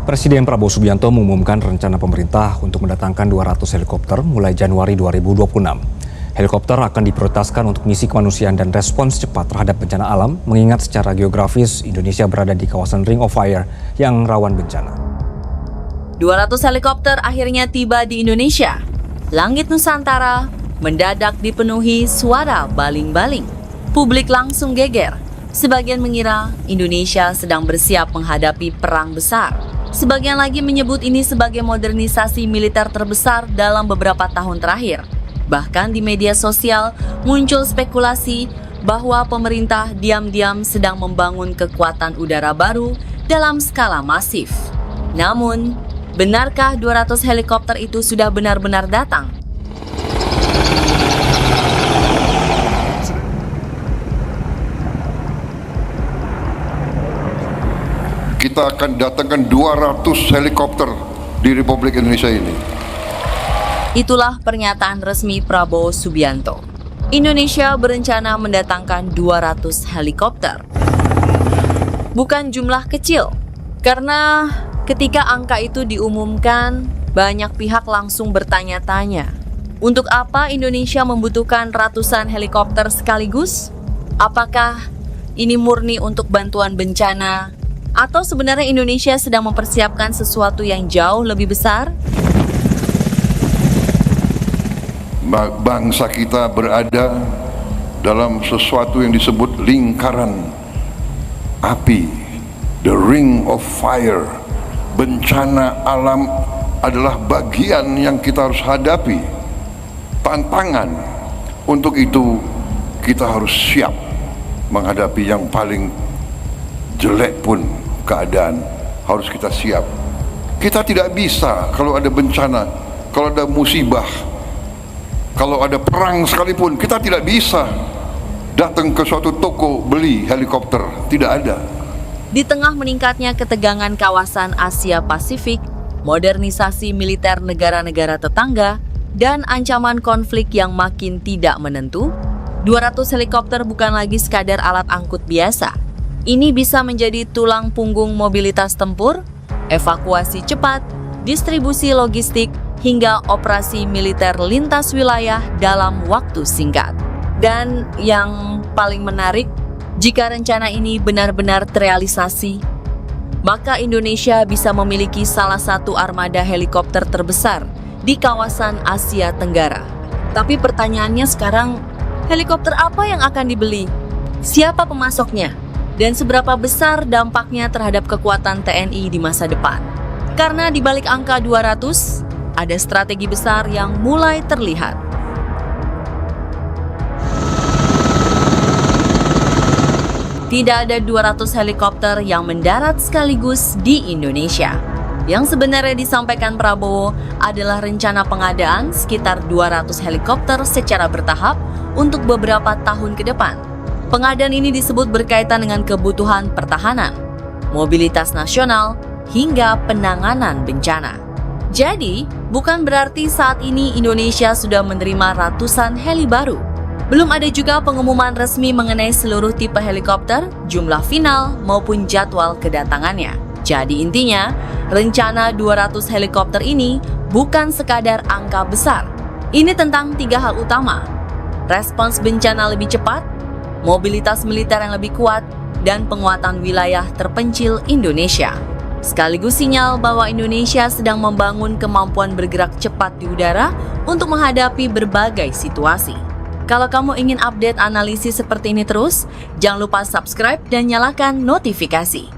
Presiden Prabowo Subianto mengumumkan rencana pemerintah untuk mendatangkan 200 helikopter mulai Januari 2026. Helikopter akan diprioritaskan untuk misi kemanusiaan dan respons cepat terhadap bencana alam, mengingat secara geografis Indonesia berada di kawasan Ring of Fire yang rawan bencana. 200 helikopter akhirnya tiba di Indonesia. Langit Nusantara mendadak dipenuhi suara baling-baling. Publik langsung geger. Sebagian mengira Indonesia sedang bersiap menghadapi perang besar. Sebagian lagi menyebut ini sebagai modernisasi militer terbesar dalam beberapa tahun terakhir. Bahkan di media sosial muncul spekulasi bahwa pemerintah diam-diam sedang membangun kekuatan udara baru dalam skala masif. Namun, benarkah 200 helikopter itu sudah benar-benar datang? Kita akan datangkan 200 helikopter di Republik Indonesia ini. Itulah pernyataan resmi Prabowo Subianto. Indonesia berencana mendatangkan 200 helikopter. Bukan jumlah kecil, karena ketika angka itu diumumkan, banyak pihak langsung bertanya-tanya. Untuk apa Indonesia membutuhkan ratusan helikopter sekaligus? Apakah ini murni untuk bantuan bencana? Atau sebenarnya Indonesia sedang mempersiapkan sesuatu yang jauh lebih besar? Bangsa kita berada dalam sesuatu yang disebut lingkaran api, the ring of fire. Bencana alam adalah bagian yang kita harus hadapi, tantangan. Untuk itu kita harus siap menghadapi yang paling jelek pun keadaan, harus kita siap. Kita tidak bisa kalau ada bencana, kalau ada musibah, kalau ada perang sekalipun, kita tidak bisa datang ke suatu toko beli helikopter, tidak ada. Di tengah meningkatnya ketegangan kawasan Asia Pasifik, modernisasi militer negara-negara tetangga, dan ancaman konflik yang makin tidak menentu, 200 helikopter bukan lagi sekadar alat angkut biasa. Ini bisa menjadi tulang punggung mobilitas tempur, evakuasi cepat, distribusi logistik, hingga operasi militer lintas wilayah dalam waktu singkat. Dan yang paling menarik, jika rencana ini benar-benar terrealisasi, maka Indonesia bisa memiliki salah satu armada helikopter terbesar di kawasan Asia Tenggara. Tapi pertanyaannya sekarang, helikopter apa yang akan dibeli? Siapa pemasoknya? Dan seberapa besar dampaknya terhadap kekuatan TNI di masa depan? Karena di balik angka 200, ada strategi besar yang mulai terlihat. Tidak ada 200 helikopter yang mendarat sekaligus di Indonesia. Yang sebenarnya disampaikan Prabowo adalah rencana pengadaan sekitar 200 helikopter secara bertahap untuk beberapa tahun ke depan. Pengadaan ini disebut berkaitan dengan kebutuhan pertahanan, mobilitas nasional, hingga penanganan bencana. Jadi, bukan berarti saat ini Indonesia sudah menerima ratusan heli baru. Belum ada juga pengumuman resmi mengenai seluruh tipe helikopter, jumlah final, maupun jadwal kedatangannya. Jadi intinya, rencana 200 helikopter ini bukan sekadar angka besar. Ini tentang 3 hal utama: respons bencana lebih cepat, mobilitas militer yang lebih kuat, dan penguatan wilayah terpencil Indonesia. Sekaligus sinyal bahwa Indonesia sedang membangun kemampuan bergerak cepat di udara untuk menghadapi berbagai situasi. Kalau kamu ingin update analisis seperti ini terus, jangan lupa subscribe dan nyalakan notifikasi.